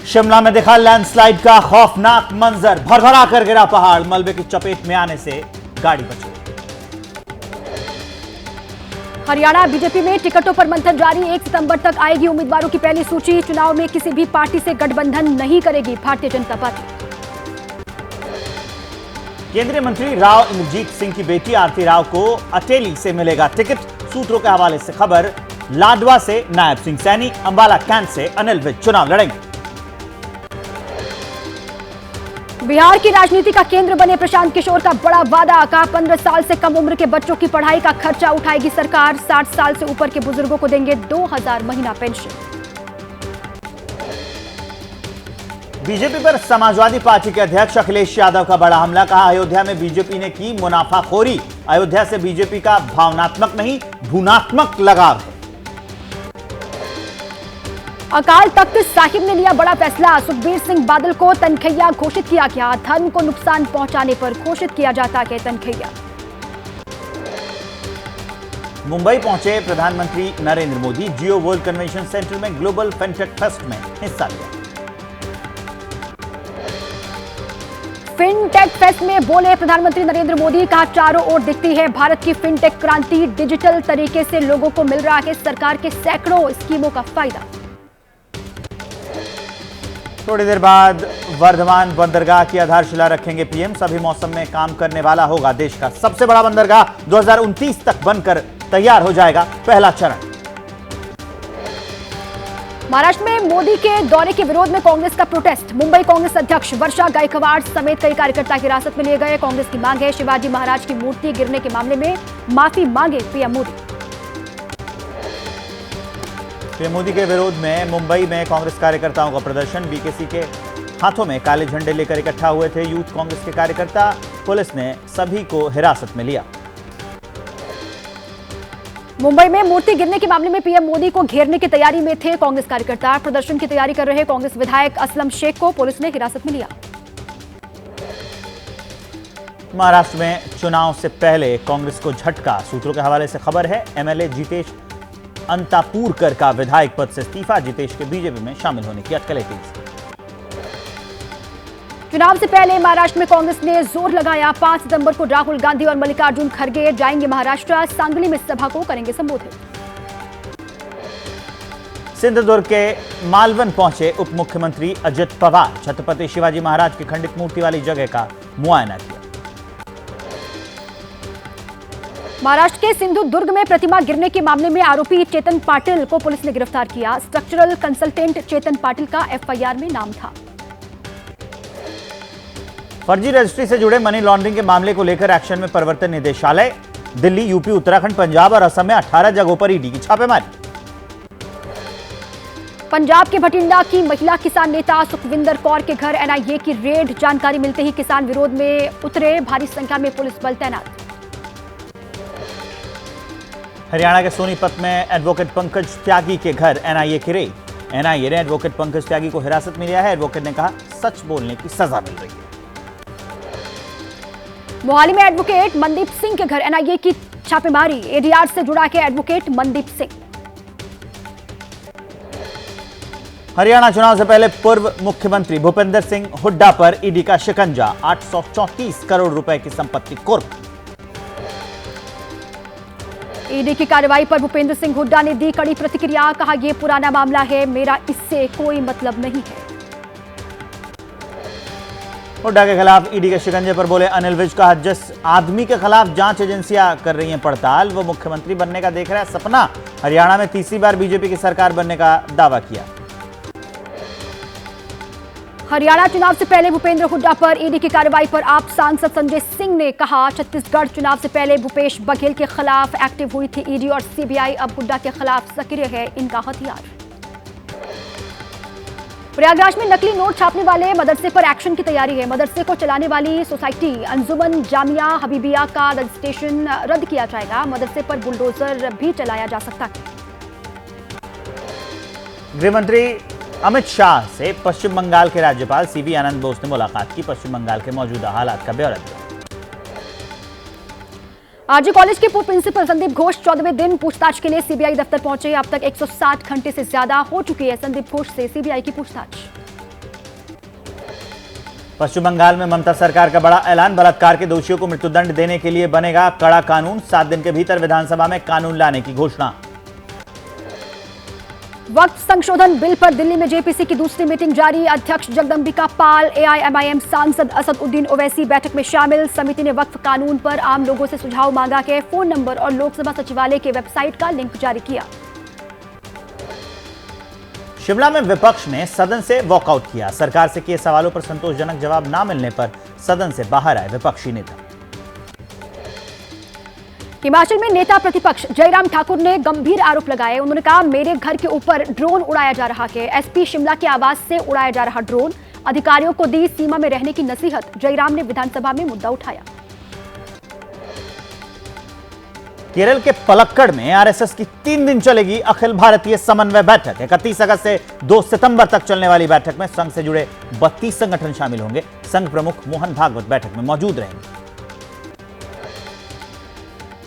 शिमला में दिखा लैंडस्लाइड का खौफनाक मंजर, भरभरा कर गिरा पहाड़, मलबे की चपेट में आने से गाड़ी बच गई। हरियाणा बीजेपी में टिकटों पर मंथन जारी, 1 सितंबर तक आएगी उम्मीदवारों की पहली सूची। चुनाव में किसी भी पार्टी से गठबंधन नहीं करेगी भारतीय जनता पार्टी। केंद्रीय मंत्री राव इंद्रजीत सिंह की बेटी आरती राव को अटेली से मिलेगा टिकट। सूत्रों के हवाले से खबर, लाडवा से नायब सिंह सैनी, अंबाला कैंट से अनिल विज चुनाव लड़ेंगे। बिहार की राजनीति का केंद्र बने प्रशांत किशोर का बड़ा वादा, कहा 15 साल से कम उम्र के बच्चों की पढ़ाई का खर्चा उठाएगी सरकार। 60 साल से ऊपर के बुजुर्गों को देंगे 2000 महीना पेंशन। बीजेपी पर समाजवादी पार्टी के अध्यक्ष अखिलेश यादव का बड़ा हमला, कहा अयोध्या में बीजेपी ने की मुनाफाखोरी। अयोध्या से बीजेपी का भावनात्मक नहीं भूनात्मक लगाव है। अकाल तख्त साहिब ने लिया बड़ा फैसला, सुखबीर सिंह बादल को तनखैया घोषित किया गया। धर्म को नुकसान पहुंचाने पर घोषित किया जाता है तनखैया। मुंबई पहुंचे प्रधानमंत्री नरेंद्र मोदी, जियो वर्ल्ड कन्वेंशन सेंटर में ग्लोबल फिनटेक फेस्ट में हिस्सा लिया। फिनटेक फेस्ट में बोले प्रधानमंत्री नरेंद्र मोदी, कहा चारों ओर दिखती है भारत की फिनटेक क्रांति। डिजिटल तरीके से लोगों को मिल रहा है सरकार के सैकड़ों स्कीमों का फायदा। थोड़ी देर बाद वर्धमान बंदरगाह की आधारशिला रखेंगे पीएम। सभी मौसम में काम करने वाला होगा देश का सबसे बड़ा बंदरगाह। 2029 तक बनकर तैयार हो जाएगा पहला चरण। महाराष्ट्र में मोदी के दौरे के विरोध में कांग्रेस का प्रोटेस्ट। मुंबई कांग्रेस अध्यक्ष वर्षा गायकवाड़ समेत कई कार्यकर्ता हिरासत में लिए गए। कांग्रेस की मांग है शिवाजी महाराज की मूर्ति गिरने के मामले में माफी मांगे पीएम मोदी। पीएम मोदी के विरोध में मुंबई में कांग्रेस कार्यकर्ताओं का प्रदर्शन। बीकेसी के हाथों में काले झंडे लेकर इकट्ठा हुए थे यूथ कांग्रेस के कार्यकर्ता। पुलिस ने सभी को हिरासत में लिया। मुंबई में मूर्ति गिरने के मामले में पीएम मोदी को घेरने की तैयारी में थे कांग्रेस कार्यकर्ता। प्रदर्शन की तैयारी कर रहे कांग्रेस विधायक असलम शेख को पुलिस ने हिरासत में लिया। महाराष्ट्र में चुनाव से पहले कांग्रेस को झटका। सूत्रों के हवाले से खबर है, एमएलए जितेश अंतापुरकर का विधायक पद से इस्तीफा। जितेश के बीजेपी में शामिल होने की अटकलें तेज। चुनाव से पहले महाराष्ट्र में कांग्रेस ने जोर लगाया। 5 सितंबर को राहुल गांधी और मल्लिकार्जुन खड़गे जाएंगे महाराष्ट्र। सांगली में सभा को करेंगे संबोधित। सिंधुदुर्ग के मालवन पहुंचे उप मुख्यमंत्री अजित पवार। छत्रपति शिवाजी महाराज की खंडित मूर्ति वाली जगह का मुआयना किया। महाराष्ट्र के सिंधुदुर्ग में प्रतिमा गिरने के मामले में आरोपी चेतन पाटिल को पुलिस ने गिरफ्तार किया। स्ट्रक्चरल कंसल्टेंट चेतन पाटिल का एफआईआर में नाम था। फर्जी रजिस्ट्री से जुड़े मनी लॉन्ड्रिंग के मामले को लेकर एक्शन में प्रवर्तन निदेशालय। दिल्ली, यूपी, उत्तराखंड, पंजाब और असम में 18 जगहों पर ईडी की छापेमारी। पंजाब के भटिंडा की महिला किसान नेता सुखविंदर कौर के घर एनआईए की रेड। जानकारी मिलते ही किसान विरोध में उतरे, भारी संख्या में पुलिस बल तैनात। हरियाणा के सोनीपत में एडवोकेट पंकज त्यागी के घर एनआईए की रेड। एनआईए ने एडवोकेट पंकज त्यागी को हिरासत में लिया है। एडवोकेट ने कहा सच बोलने की सजा मिल रही है। मोहाली में एडवोकेट मनदीप सिंह के घर एनआईए की छापेमारी। एडीआर से जुड़ा के एडवोकेट मनदीप सिंह। हरियाणा चुनाव से पहले पूर्व मुख्यमंत्री भूपेंद्र सिंह हुड्डा पर ईडी का शिकंजा। 834 करोड़ रुपए की संपत्ति कुर्क। ईडी की कार्रवाई पर भूपेंद्र सिंह हुड्डा ने दी कड़ी प्रतिक्रिया। कहा यह पुराना मामला है, मेरा इससे कोई मतलब नहीं है। हुड्डा के खिलाफ ईडी के शिकंजे पर बोले अनिल विज। कहा जिस आदमी के खिलाफ जांच एजेंसियां कर रही हैं पड़ताल, वो मुख्यमंत्री बनने का देख रहा है सपना। हरियाणा में तीसरी बार बीजेपी की सरकार बनने का दावा किया। हरियाणा चुनाव से पहले भूपेंद्र हुड्डा पर ईडी की कार्रवाई पर आप सांसद संजय सिंह ने कहा छत्तीसगढ़ चुनाव से पहले भूपेश बघेल के खिलाफ एक्टिव हुई थी ईडी और सीबीआई। अब हुड्डा के खिलाफ सक्रिय है इनका हथियार। प्रयागराज में नकली नोट छापने वाले मदरसे पर एक्शन की तैयारी है। मदरसे को चलाने वाली सोसाइटी अंजुमन जामिया हबीबिया का रजिस्ट्रेशन रद्द किया जाएगा। मदरसे पर बुलडोजर भी चलाया जा सकता है। गृहमंत्री अमित शाह से पश्चिम बंगाल के राज्यपाल सीवी आनंद बोस ने मुलाकात की। पश्चिम बंगाल के मौजूदा हालात का ब्यौरा दिया। आरजी कॉलेज के पूर्व प्रिंसिपल संदीप घोष 14वें दिन पूछताछ के लिए सीबीआई दफ्तर पहुंचे। अब तक 160 घंटे से ज्यादा हो चुकी है संदीप घोष से सीबीआई की पूछताछ। पश्चिम बंगाल में ममता सरकार का बड़ा ऐलान, बलात्कार के दोषियों को मृत्युदंड देने के लिए बनेगा कड़ा कानून। 7 दिन के भीतर विधानसभा में कानून लाने की घोषणा। वक्फ संशोधन बिल पर दिल्ली में जेपीसी की दूसरी मीटिंग जारी। अध्यक्ष जगदंबिका पाल, एआईएमआईएम सांसद असद उद्दीन ओवैसी बैठक में शामिल। समिति ने वक्फ कानून पर आम लोगों से सुझाव मांगा के फोन नंबर और लोकसभा सचिवालय के वेबसाइट का लिंक जारी किया। शिमला में विपक्ष ने सदन से वॉकआउट किया। सरकार से किए सवालों पर संतोषजनक जवाब न मिलने पर सदन से बाहर आए विपक्षी नेता। हिमाचल में नेता प्रतिपक्ष जयराम ठाकुर ने गंभीर आरोप लगाए। उन्होंने कहा, मेरे घर के ऊपर ड्रोन उड़ाया जा रहा है। एसपी शिमला के आवास से उड़ाया जा रहा ड्रोन। अधिकारियों को दी सीमा में रहने की नसीहत। जयराम ने विधानसभा में मुद्दा उठाया। केरल के पलक्कड़ में आरएसएस की 3 दिन चलेगी अखिल भारतीय समन्वय बैठक। 31 अगस्त से 2 सितंबर तक चलने वाली बैठक में संघ से जुड़े 32 संगठन शामिल होंगे। संघ प्रमुख मोहन भागवत बैठक में मौजूद रहेंगे।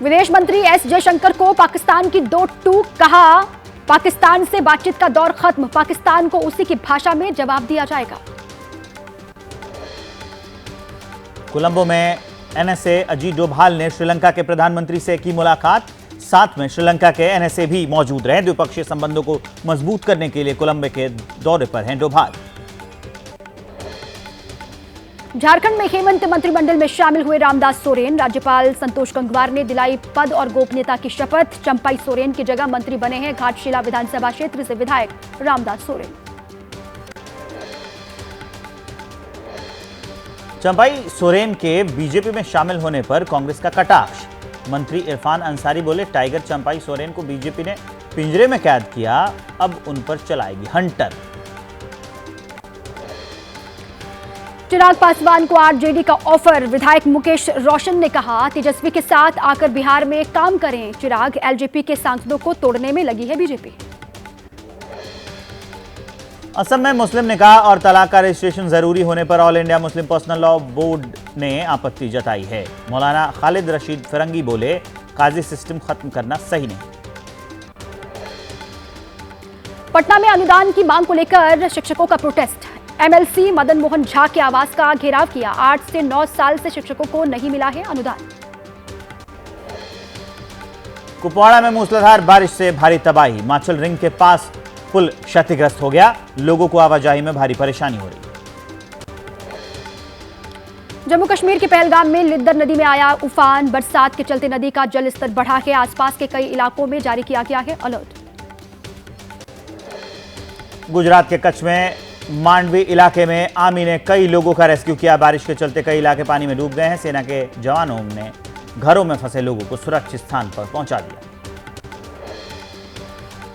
विदेश मंत्री एस जयशंकर को पाकिस्तान की 2 टूक। कहा, पाकिस्तान से बातचीत का दौर खत्म। पाकिस्तान को उसी की भाषा में जवाब दिया जाएगा। कोलंबो में एनएसए अजीत डोभाल ने श्रीलंका के प्रधानमंत्री से की मुलाकात। साथ में श्रीलंका के एनएसए भी मौजूद रहे। द्विपक्षीय संबंधों को मजबूत करने के लिए कोलंबो के दौरे पर हैं डोभाल। झारखंड में हेमंत मंत्रिमंडल में शामिल हुए रामदास सोरेन। राज्यपाल संतोष गंगवार ने दिलाई पद और गोपनीयता की शपथ। चंपाई सोरेन की जगह मंत्री बने हैं घाटशिला विधानसभा क्षेत्र से विधायक रामदास सोरेन। चंपाई सोरेन के बीजेपी में शामिल होने पर कांग्रेस का कटाक्ष। मंत्री इरफान अंसारी बोले, टाइगर चंपाई सोरेन को बीजेपी ने पिंजरे में कैद किया, अब उन पर चलाएगी हंटर। चिराग पासवान को आरजेडी का ऑफर। विधायक मुकेश रोशन ने कहा, तेजस्वी के साथ आकर बिहार में काम करें। चिराग, एलजेपी के सांसदों को तोड़ने में लगी है बीजेपी। असम में मुस्लिम निकाह और तलाक का रजिस्ट्रेशन जरूरी होने पर all India Muslim personal law board ने आपत्ति जताई है। मौलाना खालिद रशीद फिरंगी बोले, काजी सिस्टम खत्म करना सही नहीं। पटना में अनुदान की मांग को लेकर शिक्षकों का प्रोटेस्ट। एमएलसी मदन मोहन झा के आवास का घेराव किया। 8 से 9 साल से शिक्षकों को नहीं मिला है अनुदान। कुपवाड़ा में मूसलाधार बारिश से भारी तबाही। माचल रिंग के पास पुल क्षतिग्रस्त हो गया। लोगों को आवाजाही में भारी परेशानी हो रही। जम्मू कश्मीर के पहलगाम में लिद्दर नदी में आया उफान। बरसात के चलते नदी का जल स्तर बढ़ा है। आसपास के कई इलाकों में जारी किया गया है अलर्ट। गुजरात के कच्छ में मांडवी इलाके में आर्मी ने कई लोगों का रेस्क्यू किया। बारिश के चलते कई इलाके पानी में डूब गए हैं। सेना के जवानों ने घरों में फंसे लोगों को सुरक्षित स्थान पर पहुंचा दिया।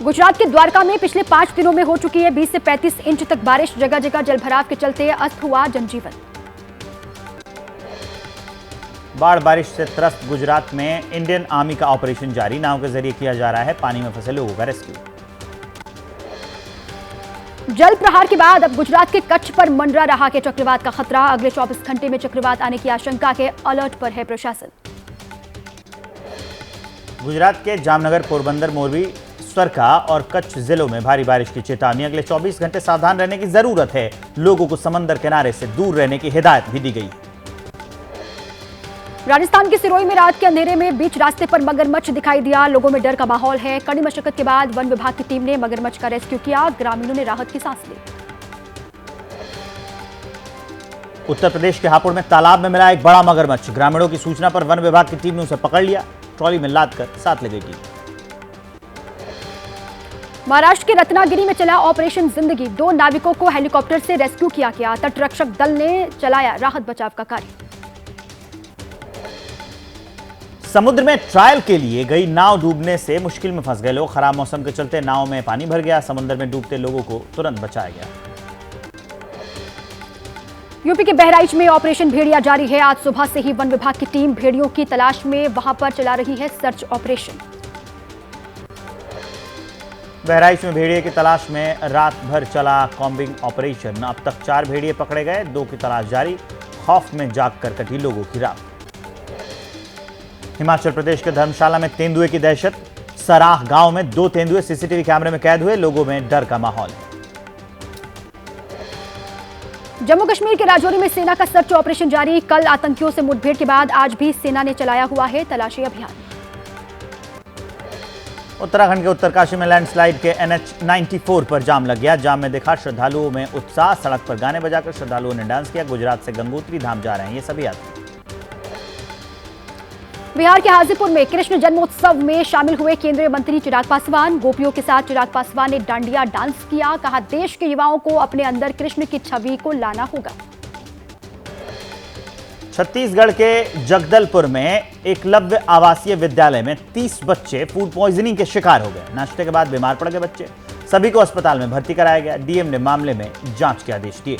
गुजरात के द्वारका में पिछले 5 दिनों में हो चुकी है 20 से 35 इंच तक बारिश। जगह जगह जलभराव के चलते अस्त हुआ जनजीवन। बाढ़ बारिश से त्रस्त गुजरात में इंडियन आर्मी का ऑपरेशन जारी। नाव के जरिए किया जा रहा है पानी में फंसे लोगों का रेस्क्यू। जल प्रहार के बाद अब गुजरात के कच्छ पर मंडरा रहा है चक्रवात का खतरा। अगले 24 घंटे में चक्रवात आने की आशंका के अलर्ट पर है प्रशासन। गुजरात के जामनगर, पोरबंदर, मोरबी, सरका और कच्छ जिलों में भारी बारिश की चेतावनी। अगले 24 घंटे सावधान रहने की जरूरत है। लोगों को समंदर किनारे से दूर रहने की हिदायत भी दी गई। राजस्थान के सिरोही में रात के अंधेरे में बीच रास्ते पर मगरमच्छ दिखाई दिया। लोगों में डर का माहौल है। कड़ी मशक्कत के बाद वन विभाग की टीम ने मगरमच्छ का रेस्क्यू किया। ग्रामीणों ने राहत की सांस ली। उत्तर प्रदेश के हापुड़ में तालाब में मिला एक बड़ा मगरमच्छ। ग्रामीणों की सूचना पर वन विभाग की टीम ने उसे पकड़ लिया। ट्रॉली में लाद कर साथ ले गई टीम। महाराष्ट्र के रत्नागिरी में चला ऑपरेशन जिंदगी। 2 नाविकों को हेलीकॉप्टर से रेस्क्यू किया गया। तटरक्षक दल ने चलाया राहत बचाव का कार्य। समुद्र में ट्रायल के लिए गई नाव डूबने से मुश्किल में फंस गए लोग। खराब मौसम के चलते नाव में पानी भर गया। समुद्र में डूबते लोगों को तुरंत बचाया गया। यूपी के बहराइच में ऑपरेशन भेड़िया जारी है। आज सुबह से ही वन विभाग की टीम भेड़ियों की तलाश में वहां पर चला रही है सर्च ऑपरेशन। बहराइच में भेड़िए की तलाश में रात भर चला कॉम्बिंग ऑपरेशन। अब तक 4 भेड़िए पकड़े गए। 2 की तलाश जारी। खौफ में जागकर कटी लोगों की रात। हिमाचल प्रदेश के धर्मशाला में तेंदुए की दहशत। सराह गांव में 2 तेंदुए सीसीटीवी कैमरे में कैद हुए। लोगों में डर का माहौल है। जम्मू कश्मीर के राजौरी में सेना का सर्च ऑपरेशन जारी। कल आतंकियों से मुठभेड़ के बाद आज भी सेना ने चलाया हुआ है तलाशी अभियान। उत्तराखंड के उत्तरकाशी में लैंडस्लाइड के NH 94 पर जाम लग गया। जाम में देखा श्रद्धालुओं में उत्साह। सड़क पर गाने बजाकर श्रद्धालुओं ने डांस किया। गुजरात से गंगोत्री धाम जा रहे हैं ये सभी यात्री। बिहार के हाजीपुर में कृष्ण जन्मोत्सव में शामिल हुए केंद्रीय मंत्री चिराग पासवान। गोपियों के साथ चिराग पासवान ने डांडिया डांस किया। कहा, देश के युवाओं को अपने अंदर कृष्ण की छवि को लाना होगा। छत्तीसगढ़ के जगदलपुर में एकलव्य आवासीय विद्यालय में 30 बच्चे फूड पॉइजनिंग के शिकार हो गए। नाश्ते के बाद बीमार पड़ गए बच्चे। सभी को अस्पताल में भर्ती कराया गया। डीएम ने मामले में जांच के आदेश दिए।